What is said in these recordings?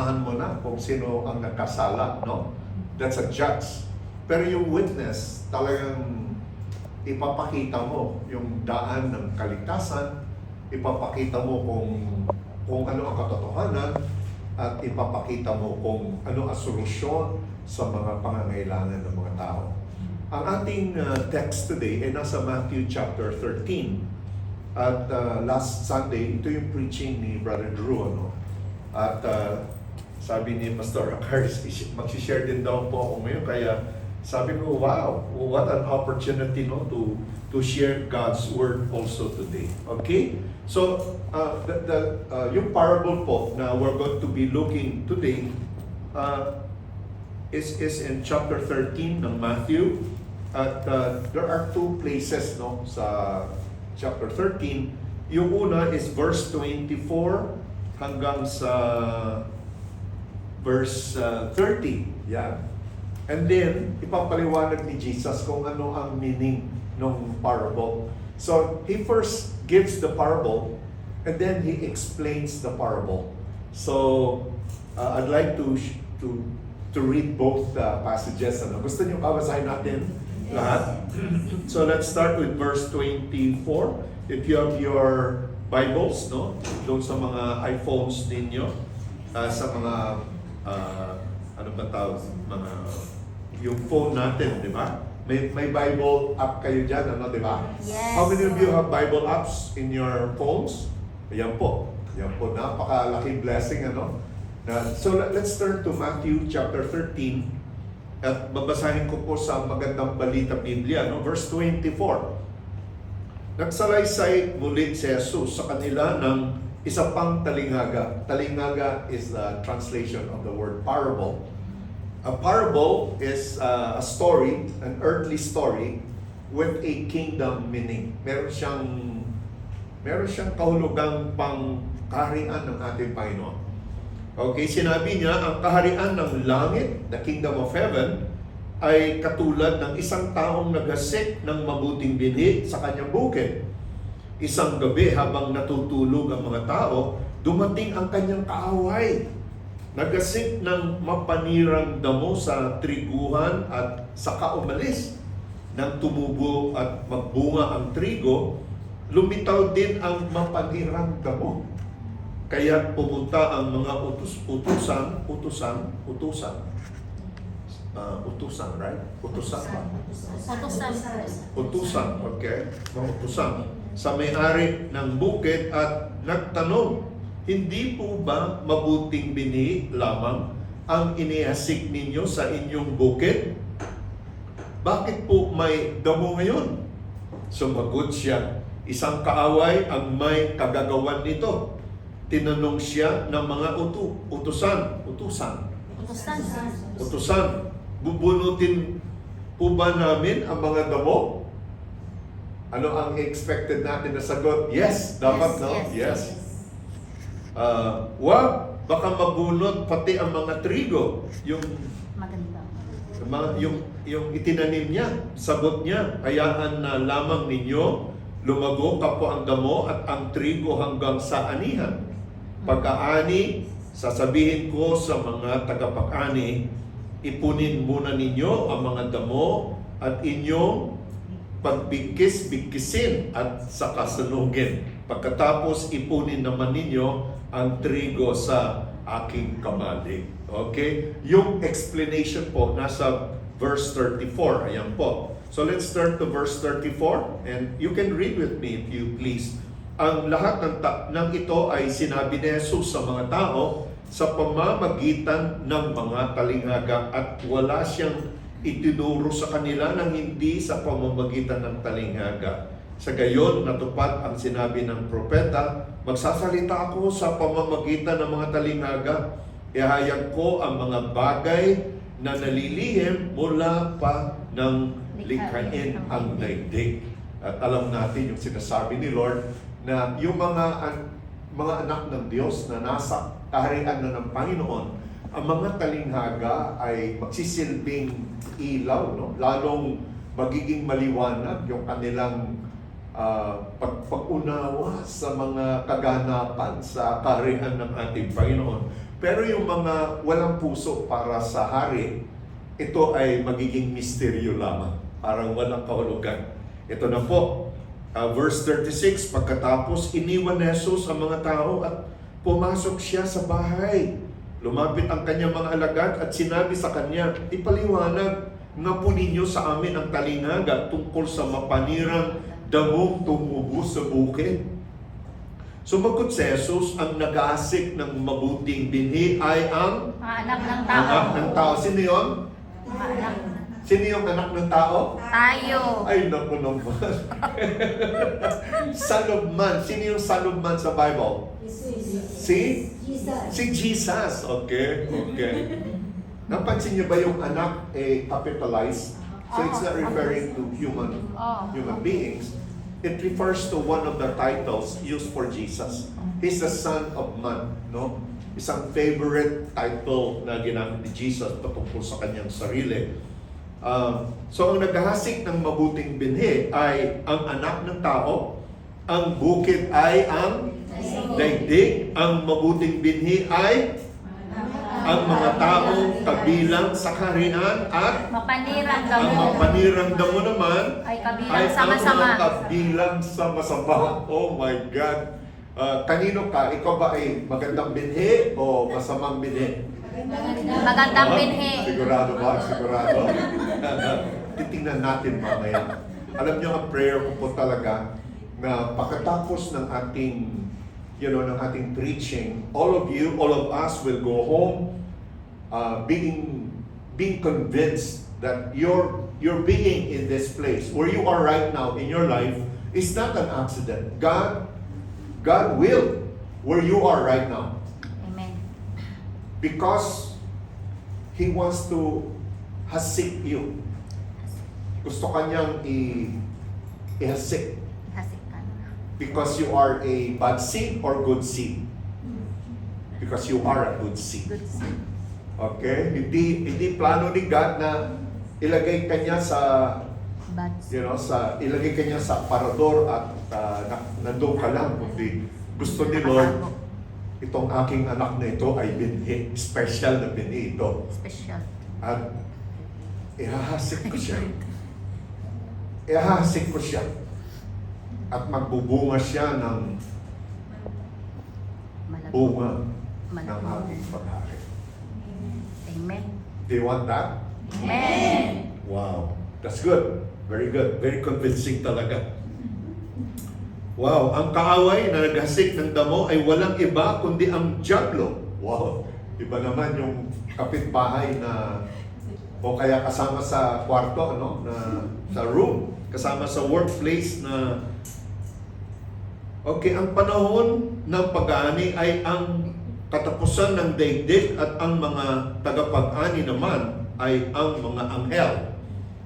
nasasahan mo na kung sino ang nakasala, no? That's a judge. Pero yung witness, talagang ipapakita mo yung daan ng kaligtasan, ipapakita mo kung ano ang katotohanan, at ipapakita mo kung ano ang solusyon sa mga pangangailangan ng mga tao. Ang ating text today ay nasa Matthew chapter 13. At last Sunday, ito yung preaching ni Brother Drew, ano? At sabi ni Pastor Akars, mag-share din daw po ako ngayon. Kaya sabi ko, wow, what an opportunity, no, to share God's Word also today. Okay? So, yung parable po na we're going to be looking today is in chapter 13 ng Matthew. At there are two places, no, sa chapter 13. Yung una is verse 24 hanggang sa verse 30. Yeah. And then, ipapaliwanag ni Jesus kung ano ang meaning ng parable. So, he first gives the parable, and then he explains the parable. So, I'd like to read both passages. Ano? Gusto niyo babasahin natin lahat? So, let's start with verse 24. If you have your Bibles, no? Doon sa mga iPhones ninyo, sa mga, ano ba tawag? Mga, yung phone natin, di ba? May Bible app kayo dyan, ano, di ba? Yes. How many of you have Bible apps in your phones? Ayan po. Ayan po, napakalaking blessing, ano? So let's turn to Matthew chapter 13 at babasahin ko po sa Magandang Balita Biblia, no? Verse 24. Nagsalaysay muli si Jesus sa kanila ng isa pang talinghaga. Talinghaga is the translation of the word parable. A parable is a story, an earthly story with a kingdom meaning. Meron siyang kahulugang pangkaharian ng ating Panginoon. Okay, sinabi niya, ang kaharian ng langit, the kingdom of heaven, ay katulad ng isang taong nagasik ng mabuting binhi sa kanyang bukid. Isang gabi habang natutulog ang mga tao, dumating ang kanyang kaaway. Nagasik ng mapanirang damo sa triguhan at saka umalis. Nang tumubo at magbunga ang trigo, lumitaw din ang mapanirang damo. Kaya pumunta ang mga utusan, right? Utusan, okay? Mga utusan. Sa may-ari ng bukid at nagtanong, hindi po ba mabuting binhi lamang ang inihasik ninyo sa inyong bukid? Bakit po may damo ngayon? Sumagot siya, isang kaaway ang may kagagawan nito. Tinanong siya ng mga utusan, bubunutin po ba namin ang mga damo? Ano ang expected natin na sagot? Yes, dapat, no? Yes. Wag, baka mabunot pati ang mga trigo. Yung itinanim niya, sagot niya, hayaan na lamang ninyo, lumago ka po ang damo at ang trigo hanggang sa anihan. Pagkaani, sasabihin ko sa mga tagapag-ani, ipunin muna ninyo ang mga damo at inyong pagbigkis-bigkisin at saka sunugin. Pagkatapos, ipunin naman ninyo ang trigo sa aking kamali. Okay? Yung explanation po, nasa verse 34. Ayan po. So let's turn to verse 34 and you can read with me if you please. Ang lahat ng ito ay sinabi ni Jesus sa mga tao sa pamamagitan ng mga talinghaga at wala siyang itinuro sa kanila nang hindi sa pamamagitan ng talinghaga. Sa gayon, natupad ang sinabi ng propeta, magsasalita ako sa pamamagitan ng mga talinghaga, ihayag ko ang mga bagay na nalilihim mula pa ng likhain ang daigdig. At alam natin yung sinasabi ni Lord na yung mga anak ng Diyos na nasa kaharian na ng Panginoon, ang mga talinghaga ay magsisilbing ilaw, no? Lalong magiging maliwanag yung kanilang pag-unawa sa mga kaganapan sa kaharian ng ating Panginoon. Pero yung mga walang puso para sa hari, ito ay magiging misteryo lamang. Parang walang kahulugan. Ito na po, verse 36, pagkatapos iniwan ni Jesus ang mga tao at pumasok siya sa bahay. Lumapit ang kanyang mga alagad at sinabi sa kanya, ipaliwanag nga po ninyo sa amin ang talinaga tungkol sa mapanirang damong tumubo sa bukid. Sumagot si Jesus, ang nag-aasik ng mabuting binhi ay ang Anak ng tao. anak ng tao. Sino yun? Anak. Sino yung anak ng tao? Tayo. Ay, naku naman. Son of man. Sino yung son of man sa Bible? Si? Si Jesus. Okay. Napansin niyo ba yung anak capitalized? So it's not referring to human beings. It refers to one of the titles used for Jesus. He's the Son of Man, no? Isang favorite title na ginamit ni Jesus patungkol sa kanyang sarili. So ang naghahasik ng mabuting binhi ay ang anak ng tao, ang bukid ay ang daigdig, ang mabuting binhi ay ang mga taong kabilang sa kaharian at Mapanirang ang damo. mapanirang damo naman Ay kabilang ay sa ang masama. mga kabilang sa masama. Oh my God! Kanino ka? Ikaw ba ay magandang binhi o masamang binhi? Magandang binhi. Sigurado ba? Sigurado? Titingnan natin mamaya. Alam niyo, ang prayer ko po talaga na pagkatapos ng ating ng ating preaching, all of us will go home being convinced that your being in this place where you are right now in your life is not an accident. God will where you are right now. Amen. Because He wants to hasik you. Gusto kanyang ihasik. Hasikan. Because you are a bad seed or good seed? Because you are a good seed. Good seed. Okay? Hindi plano ni God na ilagay kanya sa Bad seed. ilagay kanya sa aparador at nandoon ka lang, kundi gusto ni Lord itong aking anak na ito ay binhi, special na binhi ito. Special. At ihahasik ko siya. Ihahasik ko siya. At magbubunga siya ng bunga ng ating paghari. Amen. Do you want that? Amen. Wow. That's good. Very good. Very convincing talaga. Wow. Ang kaaway na naghasik ng damo ay walang iba kundi ang dyablo. Wow. Iba naman yung kapitbahay na o kaya kasama sa kwarto, sa room, kasama sa workplace na okay, ang panahon ng pag-aani ay ang katapusan ng daigdig at ang mga tagapag-ani naman ay ang mga anghel.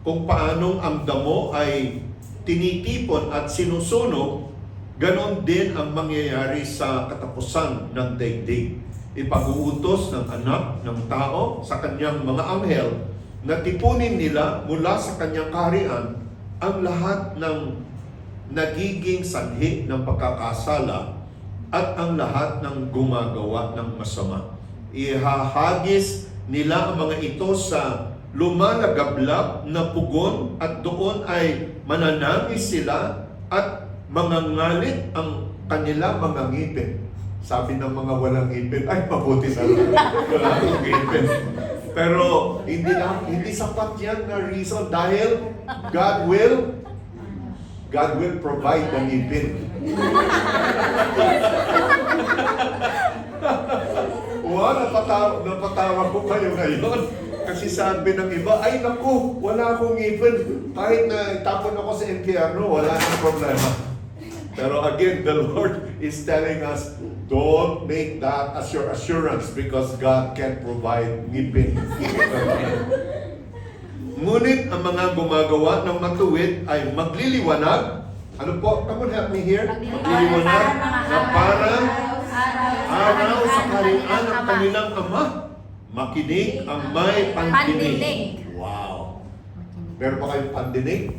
Kung paanong ang damo ay tinitipon at sinusunog, ganon din ang mangyayari sa katapusan ng daigdig. Ipag-uutos ng anak ng tao sa kanyang mga anghel na tipunin nila mula sa kanyang kaharian ang lahat ng nagiging sanhi ng pagkakasala at ang lahat ng gumagawa ng masama. Ihahagis nila ang mga ito sa lumalagablab na pugon at doon ay mananangis sila at mangangalit ang kanila mga ngipin. Sabi ng mga walang ngipin, ay mabuti na lang walang ngipin. Pero hindi sapat yan na reason dahil God will provide the ngipin. Wow, napatawa ko kayo ngayon. Kasi sabi ng iba, ay naku, wala akong ngipin. Kahit na itapon ako sa NKR, wala nang problema. Pero again, the Lord is telling us, don't make that as your assurance because God can provide ngipin. Ngunit ang mga gumagawa ng matuwid ay magliliwanag. Ano po? Come on, help me here. Magliliwanag na parang araw sa kaharian ng kanilang Ama. Makinig ang may pandinig. Pandinig. Wow. Meron pa kayong pandinig?